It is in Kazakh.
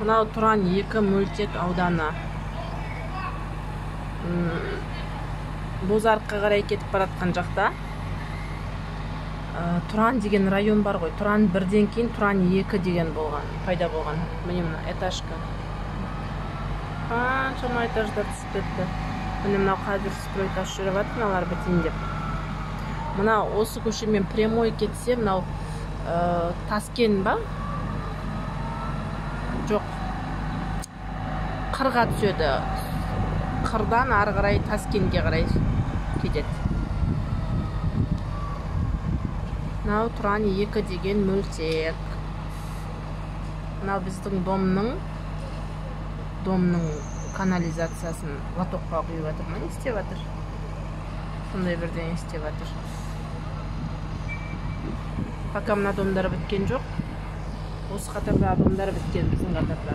Мынау Туран 2 мөлтек ауданы. Бозарыққа қарай кетіп баратқан жақта Туран деген район бар ғой. Туран 1-ден кейін Туран 2 деген пайда болған. Міне мына этажка. Қаншама этаждар түсіп кетті. Міне мынау қазір стройка жүріп жатыр, мыналар бітейін деп. Мына осы көшемен прямой кетсе, мынау Таскен ба? Жоқ. Қырға түседі. Қырдан ары қарай Таскенге қарай кетеді. Мынау Туран 2 деген мөлтек. Мынау біздің домның канализациясын лотокқа құйып жатыр ма? Не істеп жатыр? Сондай бірден істеп жатыр. Пока мына домдар біткен жоқ. Осы қатарда домдар біткен біздің қатарда.